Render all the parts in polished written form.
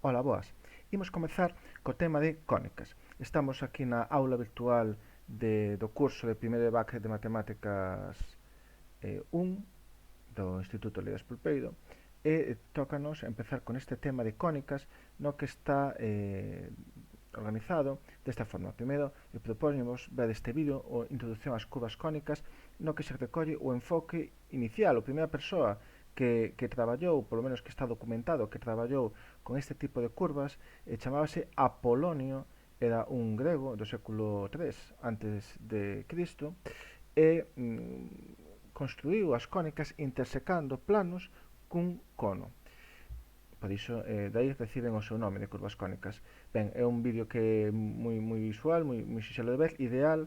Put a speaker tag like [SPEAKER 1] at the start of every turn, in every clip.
[SPEAKER 1] Ola, boas. Imos comezar co tema de cónicas. Estamos aquí na aula virtual do curso de primeiro de BAC de Matemáticas 1 do Instituto Líderes Pulpeiro e tócanos empezar con este tema de cónicas no que está organizado desta forma. Primeiro, propóñemos ver este vídeo o introducción ás curvas cónicas no que se recolle o enfoque inicial, o primeira persoa que traballou, polo menos que está documentado, que traballou con este tipo de curvas, chamábase Apolonio, era un grego do século III antes de Cristo, e construiu as cónicas intersecando planos cun cono. Por iso, dai reciben o seu nome de curvas cónicas. Ben, é un vídeo que é moi visual, moi sinxelo de ver, ideal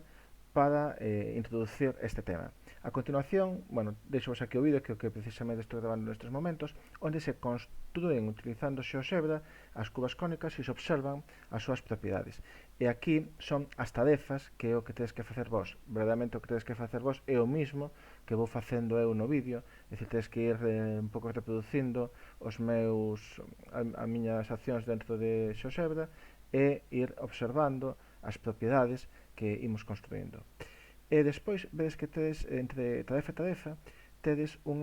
[SPEAKER 1] para introducir este tema. A continuación, bueno, deixo-vos aquí o vídeo que precisamente estou grabando nestes momentos, onde se construen utilizando xeoxebra as curvas cónicas e se observan as súas propiedades. E aquí son as tarefas que é o que tedes que facer vos. Verdadeiramente o que tedes que facer vos é o mismo que vou facendo eu no vídeo, é dicir, tedes que ir un pouco reproducindo as miñas accións dentro de xeoxebra e ir observando as propiedades que imos construindo. E despois vedes que tedes entre tarefa e tarefa tedes un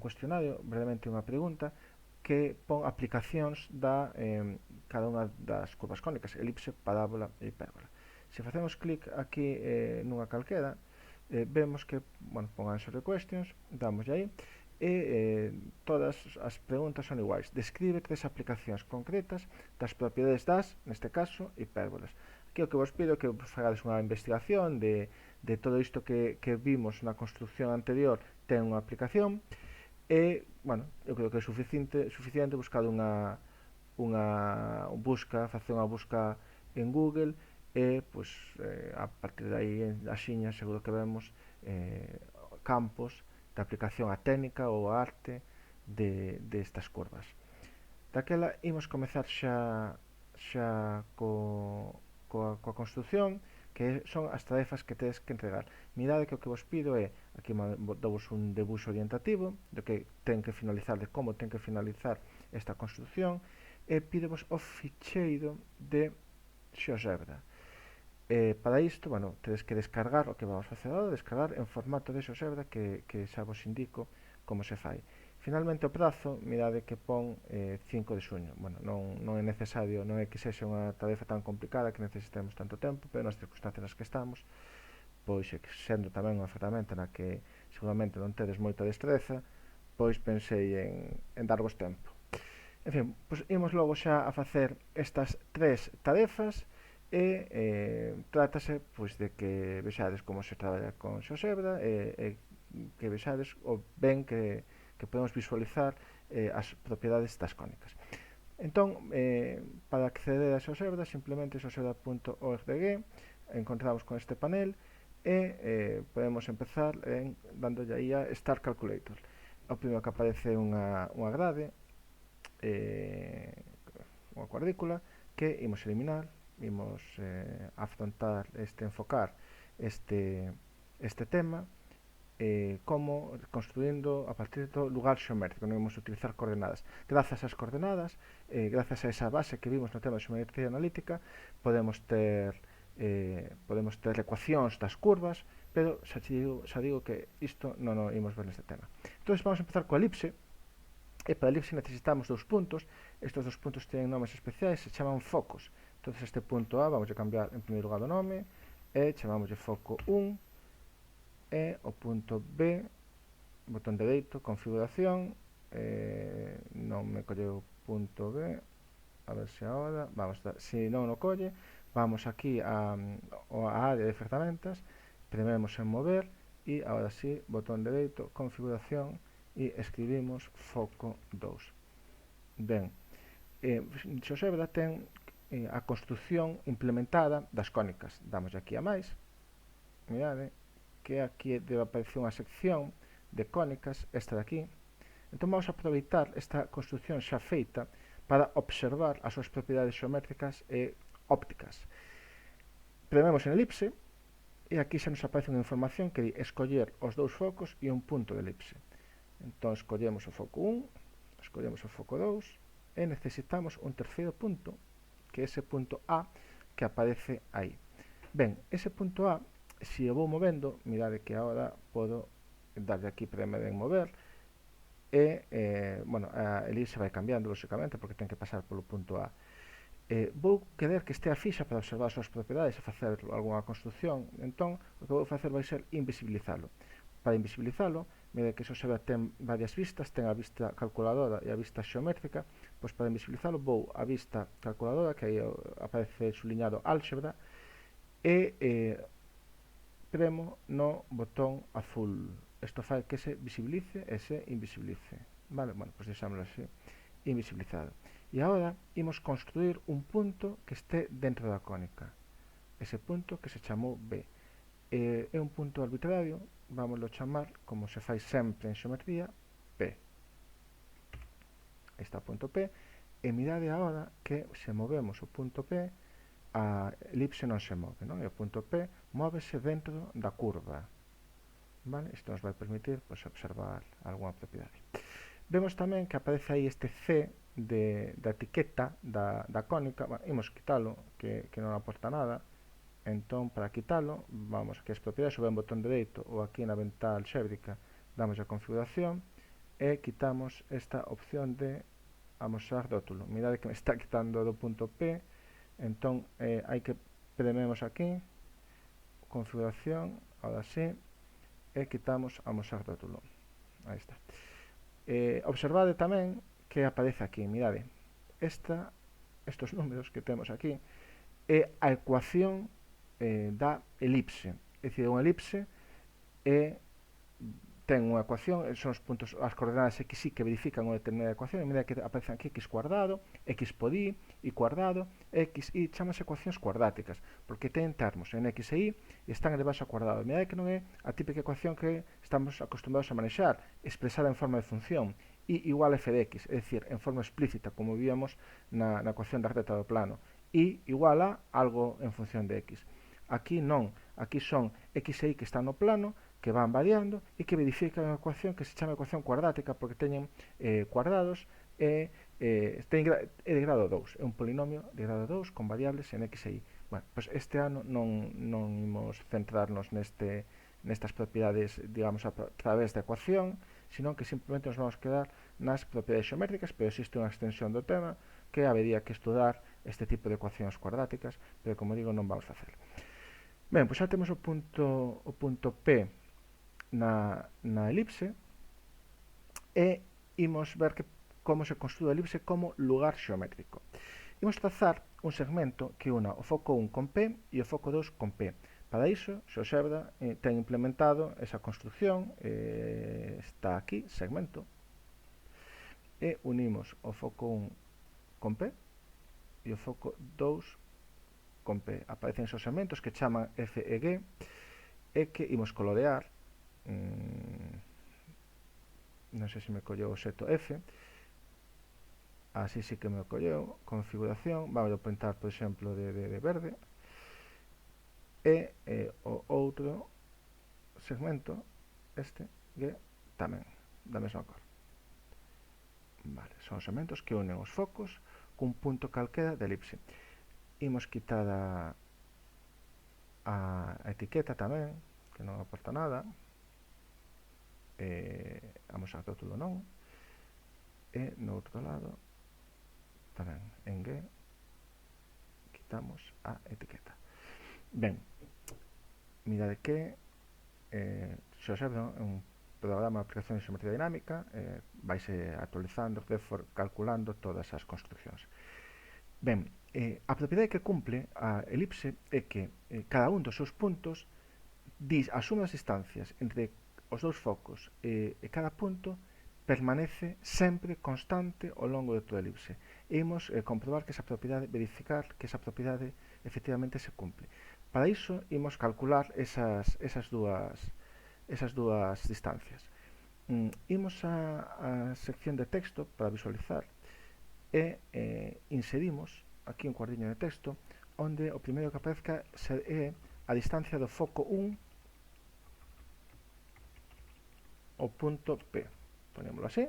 [SPEAKER 1] cuestionario, brevemente unha pregunta que pon aplicacións cada unha das curvas cónicas, elipse, parábola e hipérbola. Se facemos clic aquí nunha calquera, vemos que, bueno, pon answer the questions, damos aí, e todas as preguntas son iguais. Describe tres aplicacións concretas das propiedades das, neste caso, hipérbolas. Aquí o que vos pido é que fagades unha investigación de todo isto que vimos na construcción anterior ten unha aplicación e, bueno, eu creo que é suficiente buscar facer unha busca en Google e, pois, a partir de aí, axiña, seguro que vemos campos de aplicación á técnica ou á arte destas curvas. Daquela imos comezar xa coa construcción, que son as tarefas que tedes que entregar. Mirade que o que vos pido é, aquí dou-vos un debuxo orientativo de que ten que finalizar, de como ten que finalizar esta construcción, e pídevos o ficheiro de xeoxebra. Para isto, bueno, tedes que descargar o que vamos facer agora, descargar en formato de xeoxebra que xa vos indico como se fai. Finalmente o prazo, mirade que pon 5 de xuño. Bueno, non é necesario, non é que sexa unha tarefa tan complicada que necesitemos tanto tempo, pero nas circunstancias nas que estamos, pois sendo tamén unha ferramenta na que seguramente non tedes moita destreza, pois pensei en darvos tempo. En fin, pois imos logo xa a facer estas tres tarefas e trátase pois de que vexades como se traballa con xeoxebra e que vexades o ben que podemos visualizar as propiedades das cónicas. Entón, para acceder a xeoxebra, simplemente xeoxebra.org, encontramos con este panel e podemos empezar dándolle aí a Start Calculator. O primeiro que aparece unha grade, unha cuadrícula que imos eliminar, imos afrontar enfocar este tema como construindo a partir do lugar xeométrico, non imos utilizar coordenadas. Grazas ás coordenadas, grazas a esa base que vimos no tema de xeometría analítica, podemos ter ecuacións das curvas, pero xa digo que isto non o imos ver neste tema. Entón, vamos a empezar coa elipse, e para a elipse necesitamos dous puntos. Estes dous puntos teñen nomes especiais, se chaman focos. Entón, este punto A vamos a cambiar en primeiro lugar o nome e chamamos de foco 1, e o punto B, botón dereito, configuración, non me colleu o punto B, a ver se agora, se non o colle, vamos aquí a área de ferramentas, prememos en mover e agora sí, botón dereito, configuración e escribimos foco 2. Ben, xeoxebra ten a construcción implementada das cónicas. Damos aquí a máis, mirade, que aquí debe aparecer unha sección de cónicas, esta de aquí. Entón vamos a aproveitar esta construcción xa feita para observar as súas propiedades xeométricas e ópticas. Prememos en elipse e aquí xa nos aparece unha información que di escoller os dous focos e un punto de elipse. Entón escollemos o foco 1, escollemos o foco 2 e necesitamos un terceiro punto, que é ese punto A que aparece aí. Ben, ese punto A, se o vou movendo, mirade que agora podo darle aquí premere en mover, e, bueno, a elipse vai cambiando, lóxicamente, porque ten que pasar polo punto A. Vou querer que estea fixa para observar as súas propiedades e facer algunha construcción, entón o que vou facer vai ser invisibilizalo. Para invisibilizalo, mire que se observa ten varias vistas, ten a vista calculadora e a vista xeométrica, pois para invisibilizalo vou a vista calculadora, que aí aparece suliñado álgebra, e premo no botón azul. Isto fai que se visibilice e se invisibilice. Vale, bueno, pois deixámoslo así, invisibilizado. E agora imos construir un punto que este dentro da cónica. Ese punto que se chamou B. É un punto arbitrario, vámoslo chamar, como se fai sempre en xeometría, P. Aí está o punto P, e mirade agora que se movemos o punto P, a elipse non se move, non? E o punto P móvese dentro da curva. Vale? Isto nos vai permitir pues, observar algunha propiedade. Vemos tamén que aparece aí este C da etiqueta da cónica. Bueno, imos quitalo, que non aporta nada. Entón, para quitalo, vamos aquí as propiedades, sobre o botón dereito ou aquí na ventá alxébrica, damos a configuración e quitamos esta opción de amosar rótulo. Mirade que me está quitando do punto P, entón hai que prememos aquí, configuración, ahora sí, e quitamos amosar rótulo. Aí está. Observade tamén que aparece aquí, mirade, estos números que temos aquí é a ecuación da elipse. É dicir, unha elipse ten unha ecuación, son os puntos, as coordenadas x, y que verifican unha determinada ecuación, e medida que aparecen aquí x cuadrado, x por y cuadrado, x, y, chamase ecuacións cuadráticas, porque teñen termos en x e y e están elevados ao cuadrado. Medida que non é a típica ecuación que estamos acostumbrados a manexar, expresada en forma de función, y igual a f de x, é dicir, en forma explícita, como víamos na ecuación da recta do plano, y igual a algo en función de x. Aquí non, aquí son x e y que están no plano, que van variando e que verifican a ecuación que se chama ecuación cuadrática porque teñen cuadrados e é de grado 2, é un polinomio de grado 2 con variables en x e y. Bueno, pues este ano non imos centrarnos nestas propiedades, digamos, a través da ecuación, sino que simplemente nos vamos quedar nas propiedades xeométricas, pero existe unha extensión do tema que habería que estudar este tipo de ecuacións cuadráticas, pero como digo, non vamos a facer. Ben, pois xa temos o punto P na elipse e imos ver como se construe a elipse como lugar xeométrico. Imos trazar un segmento que una o foco 1 con P e o foco 2 con P. Para iso, se observa, ten implementado esa construcción, está aquí, segmento, e unimos o foco 1 con P e o foco 2 con P. Aparecen esos segmentos que chaman F e G e que imos colorear. Non sei se me colleu o seto F, así sí que me colleu, configuración, vamos a pintar, por exemplo, de verde, e o outro segmento, este, que tamén da mesma cor. Vale, son os segmentos que unen os focos cun punto calquera de elipse. Imos quitar a etiqueta tamén, que non aporta nada, vamos a rótulo non, e no outro lado tamén en G quitamos a etiqueta. Ben, mirade que se observa un programa de aplicación de xeometría dinámica, vaise actualizando, calculando todas as construccións. Ben, a propiedade que cumple a elipse é que cada un dos seus puntos asume as distancias entre os dous focos e cada punto permanece sempre constante ao longo de toda a elipse. Imos comprobar que esa propiedade, verificar que esa propiedade efectivamente se cumple. Para iso, imos calcular esas dúas distancias. Imos a sección de texto para visualizar e inserimos aquí un cuadriño de texto onde o primeiro que aparezca é a distancia do foco 1 o punto P, ponémoslo así,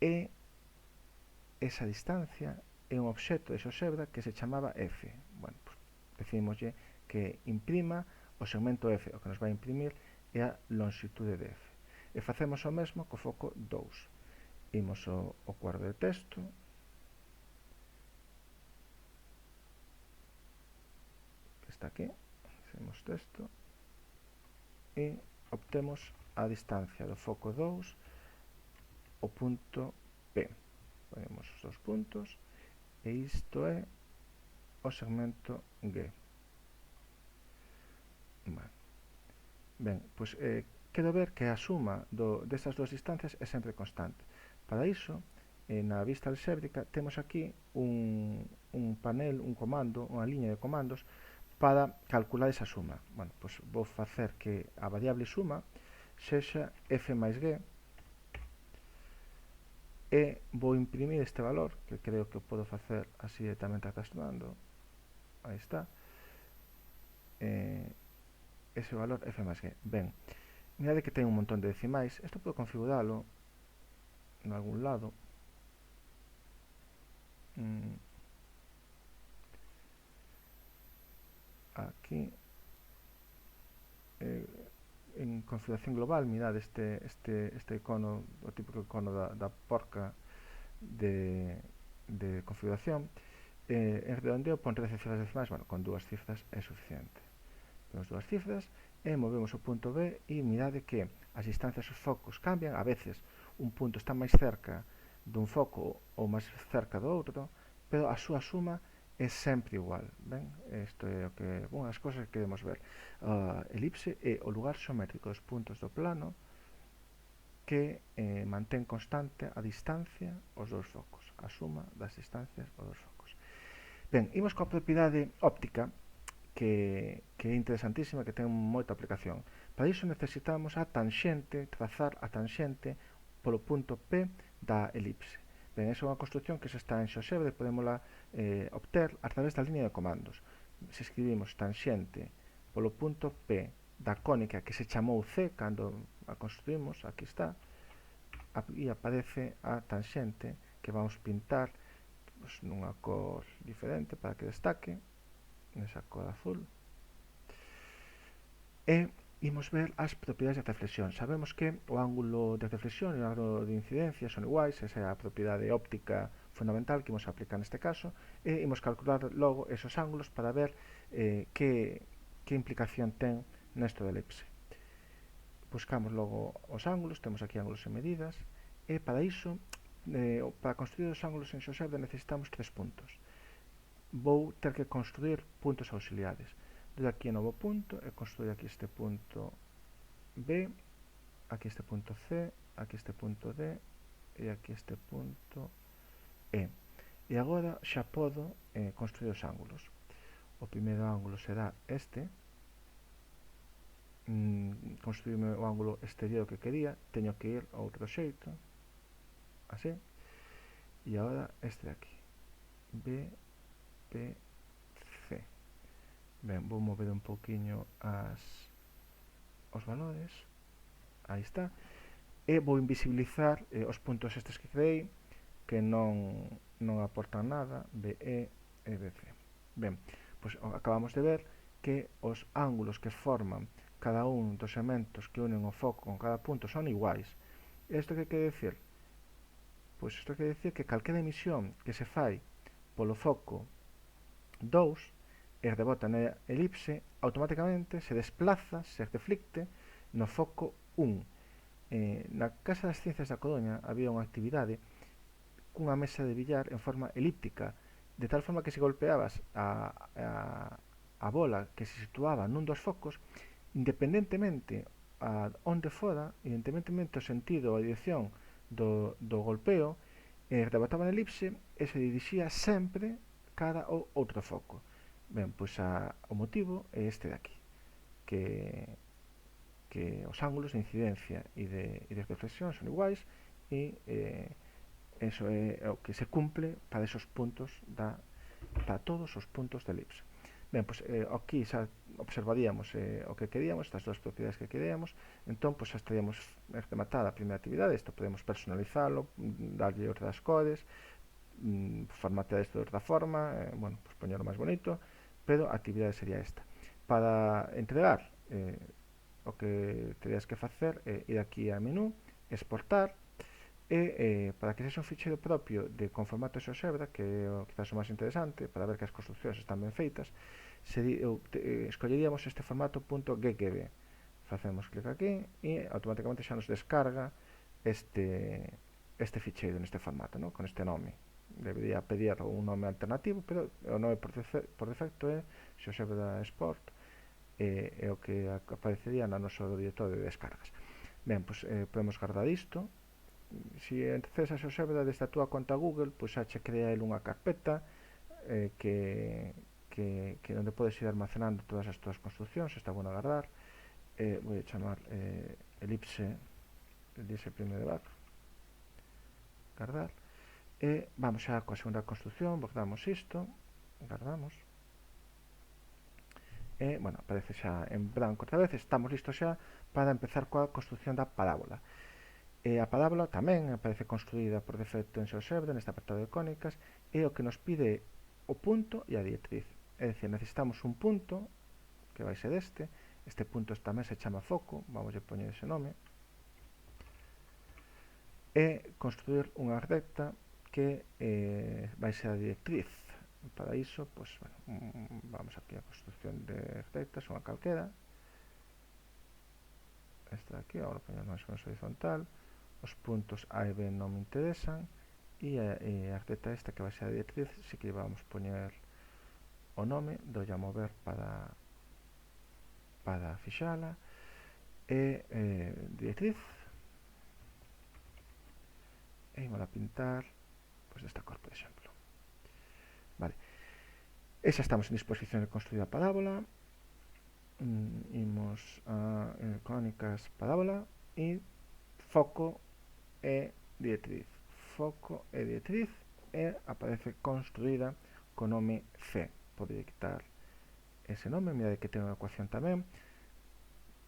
[SPEAKER 1] e esa distancia é un obxecto de Xeogebra que se chamaba f. Bueno, pues, decimoslle que imprima o segmento f, o que nos vai imprimir é a longitude de f. E facemos o mesmo co foco 2. Imos ao cuadro de texto, que está aquí, facemos texto, e obtemos a distancia do foco 2 ao punto P. Ponemos os dos puntos, e isto é o segmento G. Bueno. Ben, pois quero ver que a suma destas dúas distancias é sempre constante. Para iso, na vista alxébrica, temos aquí un panel, un comando, unha liña de comandos para calcular esa suma. Bueno, pois vou facer que a variable suma sexa f máis g, e vou imprimir este valor, que creo que podo facer así directamente arrastrando. Aí está. Ese valor f máis g. Ben, mirade que ten un montón de decimais. Isto podo configuralo en algún lado. Aquí en configuración global, mirad este icono, o típico icono da porca de configuración. En redondeo pon 13 cifras decimais. Bueno, con 2 cifras é suficiente. Ponemos 2 cifras e movemos o punto B, e mirade que as distancias dos focos cambian. A veces un punto está máis cerca dun foco ou máis cerca do outro, pero a súa suma é sempre igual. Ben? Isto é o que, unha das cousas que queremos ver. Elipse é o lugar xeométrico dos puntos do plano que mantén constante a distancia aos dous focos, a suma das distancias aos dous focos. Ben, imos coa propiedade óptica, que é interesantísima, que ten moita aplicación. Para iso necesitamos a tanxente, trazar a tanxente polo punto P da elipse. Ben, esa é unha construcción que se está en Xeogebra e podémola obter a través da línea de comandos. Se escribimos tanxente polo punto P da cónica que se chamou C cando a construímos, aquí está, e aparece a tanxente que vamos pintar pues, nunha cor diferente para que destaque, nesa cor azul. E imos ver as propiedades de reflexión. Sabemos que o ángulo de reflexión e o ángulo de incidencia son iguais, esa é a propiedade óptica fundamental que imos aplicar neste caso, e imos calcular logo esos ángulos para ver que implicación ten nesto da elipse. Buscamos logo os ángulos, temos aquí ángulos e medidas, e para iso, para construir os ángulos en Xeogebra necesitamos 3 puntos. Vou ter que construir puntos auxiliares. Doy aquí a novo punto e construir aquí este punto B, aquí este punto C, aquí este punto D e aquí este punto E. E agora xa podo construir os ángulos. O primeiro ángulo será este. Construirme o ángulo exterior que quería, teño que ir a outro xeito, así, e agora este de aquí, B, P, C. Ben, vou mover un pouquiño os valores, aí está, e vou invisibilizar os puntos estes que creei, que non aportan nada, BE e BC. Ben, pois acabamos de ver que os ángulos que forman cada un dos segmentos que unen o foco con cada punto son iguais. Isto que quere dicir? Pois isto quere dicir que calquera emisión que se fai polo foco 2 e rebota na elipse, automáticamente se desplaza, se reflicte no foco 1. Na Casa das Ciencias da Coruña había unha actividade cunha mesa de billar en forma elíptica, de tal forma que se golpeabas a bola que se situaba nun dos focos, independentemente a onde fora, independentemente do sentido ou a dirección do golpeo, rebotaba na elipse e se dirixía sempre cara ao outro foco. Ben, pois o motivo é este de aquí, que os ángulos de incidencia e de reflexión son iguais, e eso é o que se cumple para esos puntos para todos os puntos da elipse. Ben, pois aquí xa observaríamos o que queríamos, estas dúas propiedades que queríamos. Entón, pois xa estaríamos rematada a primeira actividade. Isto podemos personalizalo, darlle outras cores, formatear isto de outra forma, bueno, pues poñelo máis bonito, pero a actividade sería esta. Para entregar, o que terías que facer é ir aquí a menú, exportar, e para que sexa un ficheiro propio con formato XeoGebra, que é quizás o máis interesante para ver que as construccións están ben feitas, escolleríamos este formato .ggb. Facemos clic aquí e automáticamente xa nos descarga este ficheiro neste formato, ¿no? Con este nome. Debería pedir un nome alternativo, pero o nome por defecto é XeoGebra Export, é o que aparecería no noso director de descargas. Ben, pois podemos guardar isto. Si accedes a XeoGebra desde a túa conta Google, pois xa che crea ele unha carpeta que onde podes ir almacenando todas as túas construccións. Está bueno guardar. Vou chamar elipse primeiro de back, guardar, e vamos xa coa segunda construcción, guardamos isto, guardamos, e, bueno, aparece xa en branco outra vez. Estamos listos xa para empezar coa construcción da parábola. A parábola tamén aparece construída por defecto en XeoGebra, neste apartado de cónicas, e o que nos pide o punto e a directriz. É dicir, necesitamos un punto, que vai ser este punto tamén se chama foco, vamos a poñer ese nome, e construir unha recta que vai ser a directriz. Para iso, pues, bueno, vamos aquí a construcción de rectas, unha calquera, esta de aquí, agora poñemos máis ou menos horizontal, os puntos A e B non me interesan, e a recta esta que vai ser a directriz, si que vamos poñer o nome, doulle a mover para fixala, e directriz, e imos a pintar pues desta cor, por exemplo. Vale. E xa estamos en disposición de construir a parábola. Imos a cónicas parábola e foco e directriz. Foco e directriz, e aparece construída co nome C. Podría quitar ese nome, mira que ten unha ecuación tamén.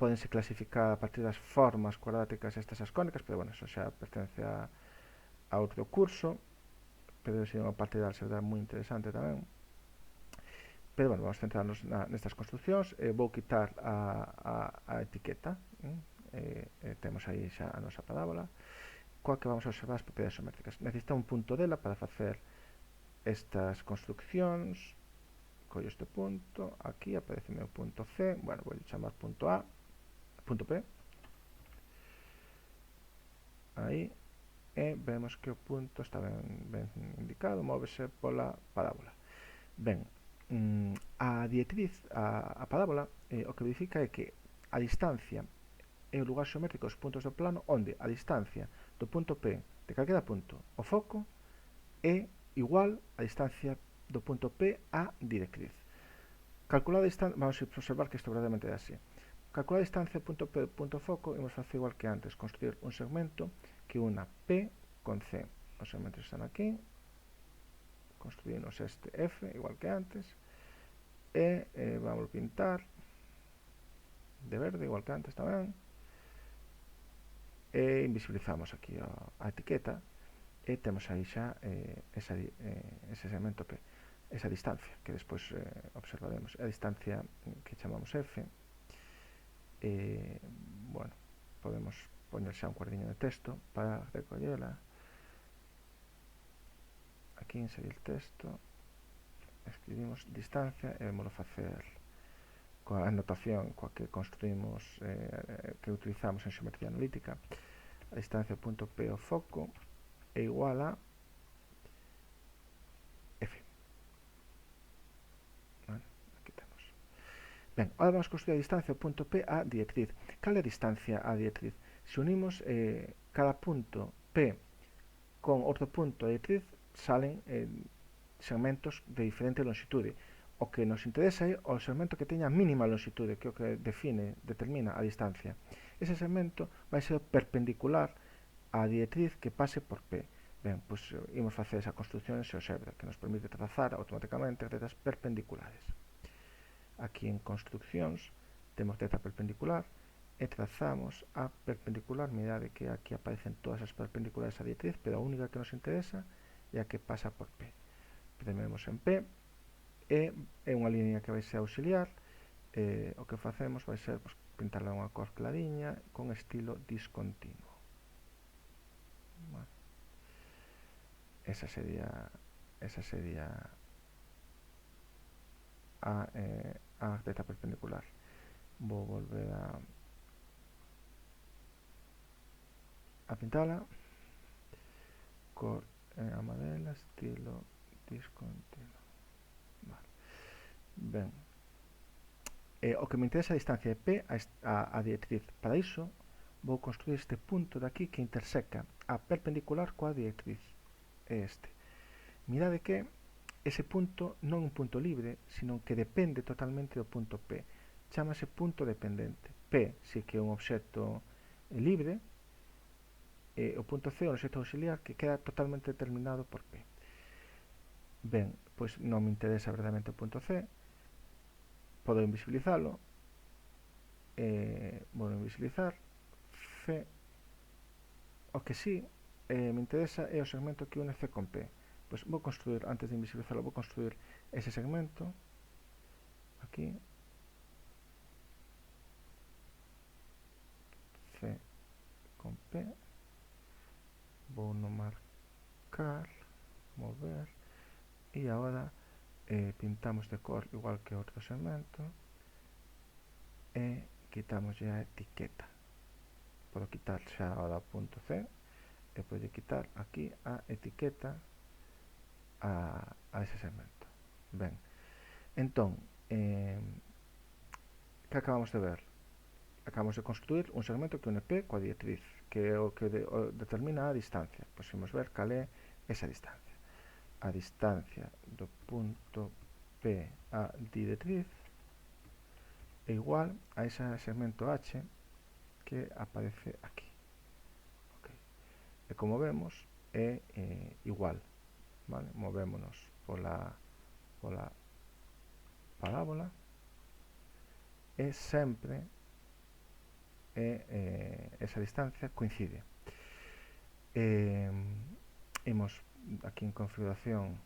[SPEAKER 1] Pódense clasificar a partir das formas cuadráticas estas as cónicas, pero bueno, eso xa pertence a outro curso, pero é unha parte de álgebra moi interesante tamén. Pero bueno, vamos a centrarnos nestas construccións. Vou quitar a etiqueta, temos aí xa a nosa parábola, coa que vamos a observar as propiedades geométricas. Necesita un punto dela para facer estas construccións. Collo este punto, aquí aparece o meu punto C, bueno, vou chamar punto A, punto P, aí, e vemos que o punto está ben indicado, móvese pola parábola. Ben, a directriz, a parábola, o que verifica é que a distancia é o lugar xeométrico dos puntos do plano onde a distancia do punto P de calquera punto ao foco é igual a distancia do punto P á directriz. Calcular a distancia, vamos a observar que isto verdadeiramente é así. Calcular a distancia do punto P do punto foco, imos facer igual que antes, construir un segmento que una P con C. Os segmentos están aquí, construímos este F igual que antes, e vamos a pintar de verde igual que antes tamén, e invisibilizamos aquí a etiqueta, e temos aí xa ese segmento P, esa distancia que despois observaremos, a distancia que chamamos F. Bueno, podemos poñer xa un cuadriño de texto para recollela. Aquí inserir el texto, escribimos distancia e vamos a facer coa anotación coa que construímos, que utilizamos en xeometría analítica. A distancia punto P ao foco é igual a F. Vale, aquí temos. Ben, agora vamos a construir a distancia punto P á directriz. Cal é a distancia á directriz? Se unimos cada punto P con outro punto a directriz, salen segmentos de diferente longitude. O que nos interesa é o segmento que teña mínima longitude, que é o que determina a distancia. Ese segmento vai ser perpendicular á directriz que pase por P. Ben, pois imos facer esa construcción en XeoGebra, que nos permite trazar automáticamente rectas perpendiculares. Aquí en construccións temos recta perpendicular e trazamos a perpendicular. Mirade que aquí aparecen todas as perpendiculares á directriz, pero a única que nos interesa e a que pasa por P. Prememos en P e é unha liña que vai ser auxiliar. O que facemos vai ser pues, pintarla unha cor clariña con estilo discontinuo. Vale. Esa sería a recta perpendicular. Vou volver a pintala. Cor amarela, estilo discontinuo. Vale. Ben, o que me interesa é a distancia de P a directriz. Para iso vou construir este punto de aquí que interseca a perpendicular coa directriz. É este. Mirade que ese punto non é un punto libre, sino que depende totalmente do punto P. Chámase punto dependente. P si que é un obxecto libre, e o punto C é un obxecto auxiliar que queda totalmente determinado por P. Ben, pois non me interesa verdadeiramente o punto C, podo invisibilizalo, vou invisibilizar C. O que sí me interesa é o segmento que une C con P. Pois vou construir, antes de invisibilizarlo, vou construir ese segmento aquí, C con P, vou no marcar, mover, e agora pintamos de cor igual que outro segmento e quitamos a etiqueta. Podo quitar xa o punto C e podo quitar aquí a etiqueta a ese segmento. Ben, entón, que acabamos de ver? Acabamos de construir un segmento que une P coa directriz, que é o que determina a distancia. Pois imos ver cal é esa distancia. A distancia do punto P a directriz é igual a ese segmento H que aparece aquí. Okay. E como vemos é igual, vale? Movémonos pola parábola e sempre esa distancia coincide. Imos aquí en configuración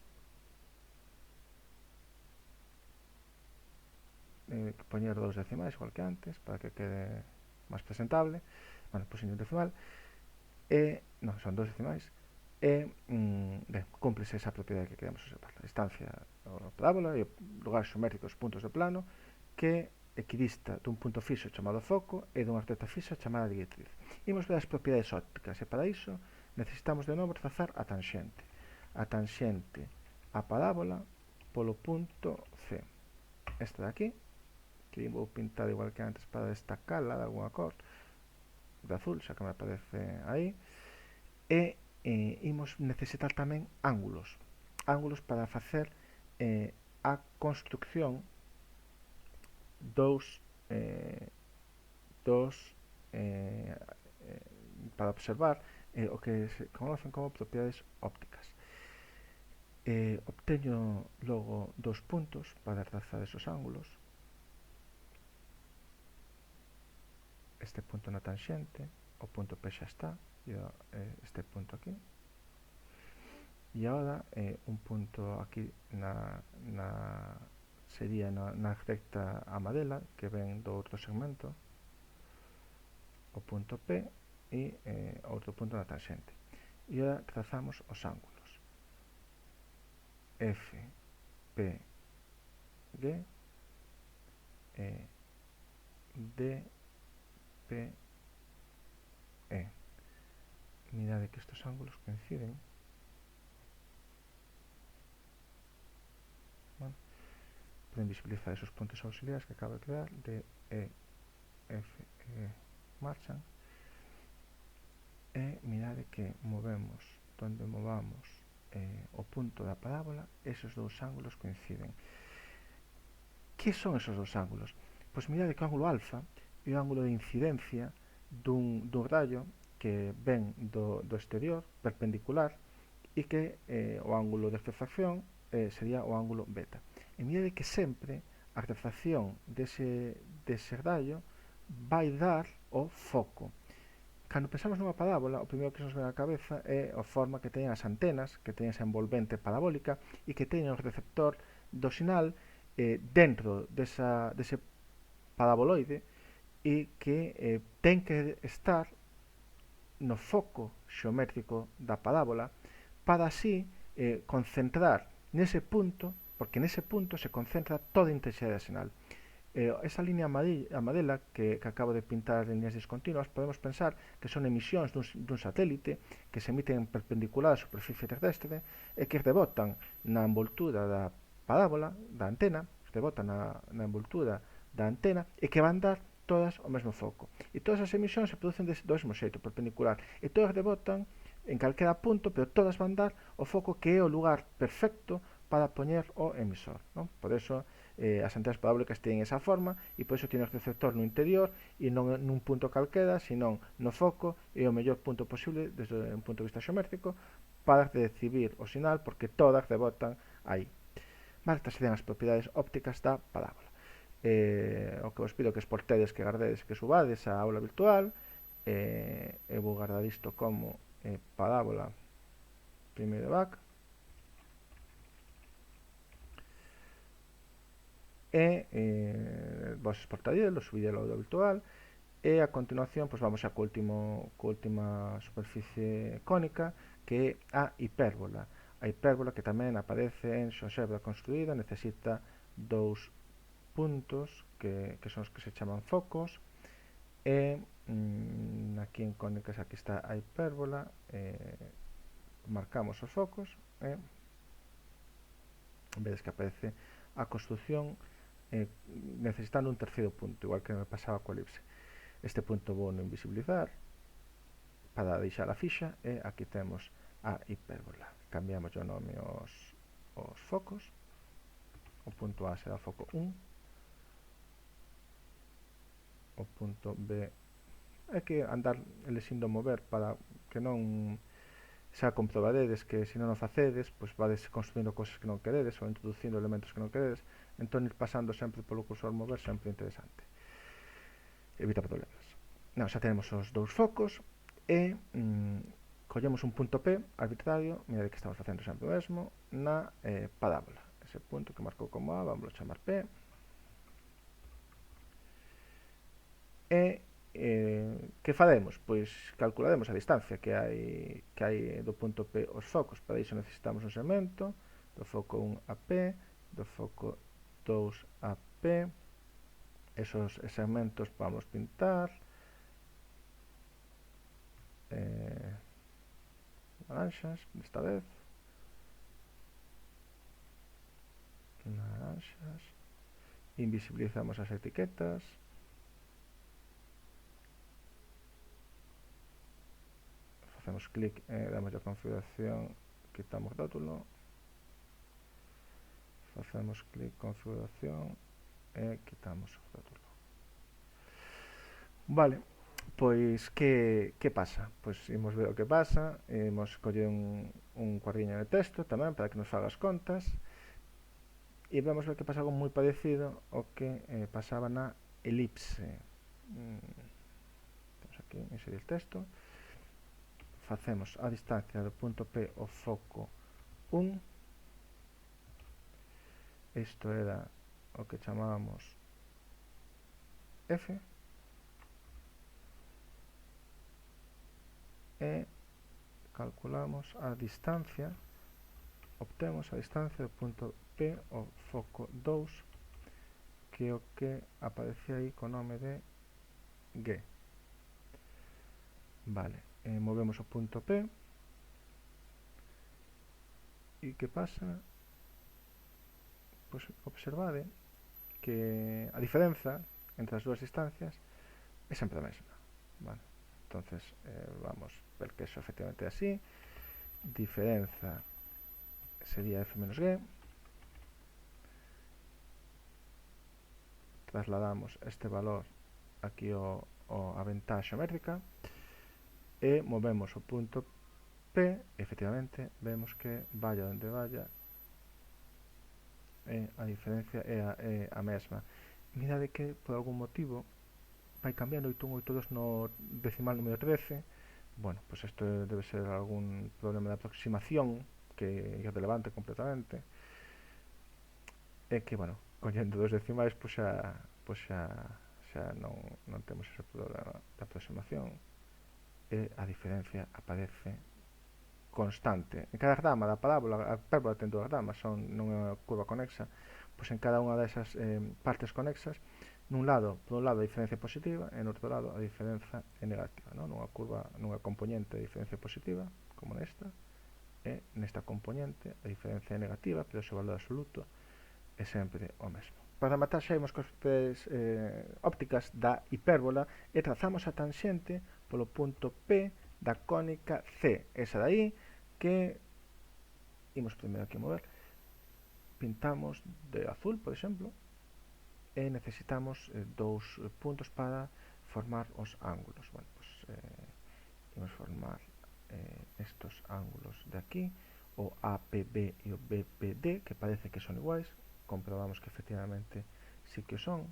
[SPEAKER 1] poñer 2 decimais igual que antes para que quede máis presentable. Bueno, pois un decimal non, son 2 decimais e cúmplese esa propiedade que queremos observar, a distancia da parábola e lugares xeométricos puntos de plano que equidista dun punto fixo chamado foco e dunha recta fixa chamada directriz. Imos ver as propiedades ópticas e para iso necesitamos de novo trazar a tanxente a parábola polo punto C, esta de aquí, que vou pintar igual que antes para destacarla de alguna cor de azul, xa que me aparece aí, e imos necesitar tamén ángulos para facer a construcción para observar o que se conocen como propiedades ópticas. Obteño logo 2 puntos para trazar esos ángulos, este punto na tanxente, o punto P xa está, e este punto aquí, e agora un punto aquí sería na recta amarela que ven do outro segmento, o punto P e outro punto na tanxente. E agora trazamos os ángulos F, P, G e D, P, E. Mirade que estos ángulos coinciden. Bueno, poden visibilizar esos puntos auxiliares que acabo de crear, D, E, F, E, marchan. E mirade que movemos, donde movamos o punto da parábola, esos dous ángulos coinciden. Que son esos dous ángulos? Pois mirade que o ángulo alfa é o ángulo de incidencia dun rayo que ven do exterior, perpendicular, e que o ángulo de refracción sería o ángulo beta. E mirade que sempre a refracción dese rayo vai dar o foco. Cando pensamos nunha parábola, o primeiro que nos ven á cabeza é a forma que teñen as antenas, que teñen esa envolvente parabólica e que teñen o receptor do sinal dentro dese paraboloide e que ten que estar no foco xeométrico da parábola para así concentrar nese punto, porque nese punto se concentra toda a intensidade da sinal. Esa línea amarela que acabo de pintar as líneas discontinuas, podemos pensar que son emisións dun satélite que se emiten perpendicular á superficie terrestre e que rebotan na envoltura da parábola, da antena, rebotan na envoltura da antena e que van dar todas ao mesmo foco. E todas as emisións se producen do mesmo xeito, perpendicular, e todas rebotan en calquera punto, pero todas van dar o foco que é o lugar perfecto para poñer o emisor, non? Por eso as antenas parabólicas teñen esa forma e por iso tiene o receptor no interior e non nun punto calquera, senón no foco e o mellor punto posible desde un punto de vista xeométrico para recibir o sinal, porque todas rebotan aí. Vale, estas serían as propiedades ópticas da parábola. O que vos pido que exportedes, que gardedes, que subades a aula virtual. Eu vou guardar isto como parábola primeiro back. Vos exportaríelo, subidelo ao aula virtual. E a continuación pues vamos a co última superficie cónica, que é a hipérbola. A hipérbola que tamén aparece en xeoxebra construída, necesita dous puntos que son os que se chaman focos e aquí en cónicas aquí está a hipérbola, marcamos os focos e vedes que aparece a construción necesitando un terceiro punto, igual que me pasaba coa elipse. Este punto vou non invisibilizar para deixar a fixa e aquí temos a hipérbola. Cambiamos o nome os focos. O punto A será foco 1, o punto B hai que andar elixindo mover para que non xa comprobaredes que se non o facedes pois vades construindo cosas que non queredes ou introducindo elementos que non queredes, entón ir pasando sempre polo cursor mover sempre interesante, evita problemas. Non, xa tenemos os dous focos e collemos un punto P arbitrario, mira que estamos facendo sempre o mesmo na parábola, ese punto que marcou como A, vamos a chamar P e que faremos? Pois calcularemos a distancia que hai do punto P aos focos. Para iso necesitamos un segmento do foco 1 a P, do foco 2 a P. Esos segmentos vamos pintar naranxas, desta vez naranxas, invisibilizamos as etiquetas, facemos clic e damos a configuración, quitamos rótulo, facemos clic configuración e quitamos o rótulo. Vale, pois que pasa? Pois imos ver o que pasa, imos coller un cuadriño de texto tamén para que nos faga as contas e vemos ver que pasa algo moi parecido ao que pasaba na elipse. Temos aquí inserir texto, facemos a distancia do punto P ao foco 1, isto era o que chamábamos F, e calculamos a distancia, obtemos a distancia do punto P ao foco 2, que é o que aparece aí co nome de G. Vale, movemos o punto P e que pasa? Pois observade que a diferenza entre as dúas distancias é sempre a mesma. Vale, entonces vamos ver que eso efectivamente é así. Diferenza sería F menos G. Trasladamos este valor aquí a ventá xeométrica e movemos o punto P, efectivamente vemos que vaya onde vaya a diferencia é a mesma. Mirade que por algún motivo vai cambiando 8182 no decimal número 13. Bueno, pues isto debe ser algún problema de aproximación que é irrelevante completamente, é que, bueno, collendo dos decimais, xa non temos ese problema de aproximación, e a diferencia aparece constante. En cada grama da parábola, a hipérbola ten dúas gramas, non é unha curva conexa, pois en cada unha desas partes conexas, por un lado a diferencia é positiva e no outro lado a diferenza é negativa, non? Nunha componente a diferencia positiva, como nesta, e nesta componente a diferencia é negativa, pero o seu valor absoluto é sempre o mesmo. Para rematar, xa imos cos propiedades ópticas da hipérbola e trazamos a tanxente polo punto P da cónica C, esa dai que imos primeiro aquí mover, pintamos de azul, por exemplo, e necesitamos dous puntos para formar os ángulos. Bueno, pues, imos formar estos ángulos de aquí, o APB e o BPD, que parece que son iguais, comprobamos que efectivamente sí que son.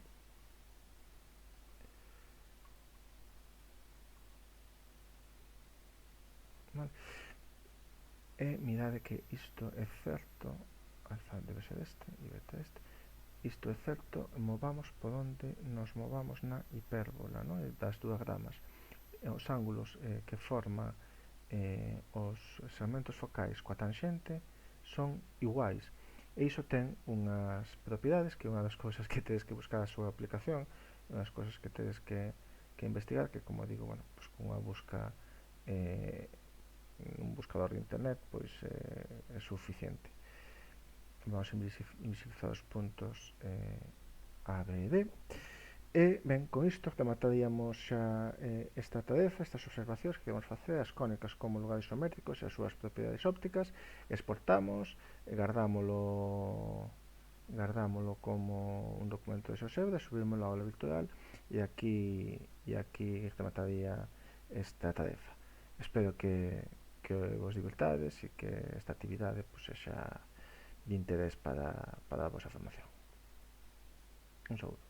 [SPEAKER 1] Vale. E mirade que isto é certo, alfa debe ser este e beta este, isto é certo, movamos por onde nos movamos na hipérbola, no? Das dúas gramas. Os ángulos que forma os segmentos focais coa tanxente son iguais, e iso ten unhas propiedades que é unha das cousas que tedes que buscar a súa aplicación, unha das cousas que tedes que investigar, que como digo, bueno, pues con unha busca un buscador de internet pois é suficiente. Vamos a invisibilizar os puntos A, B e D. E, ben, con isto remataríamos xa esta tarefa, estas observacións que vamos facer, as cónicas como lugares isométricos e as súas propiedades ópticas, exportamos, e gardámolo como un documento de Xeobra, subímoslo ao aula virtual e aquí remataría esta tarefa. Espero que vos divertades e que esta actividade pues, sexa de interés para a vosa formación. Un saúdo.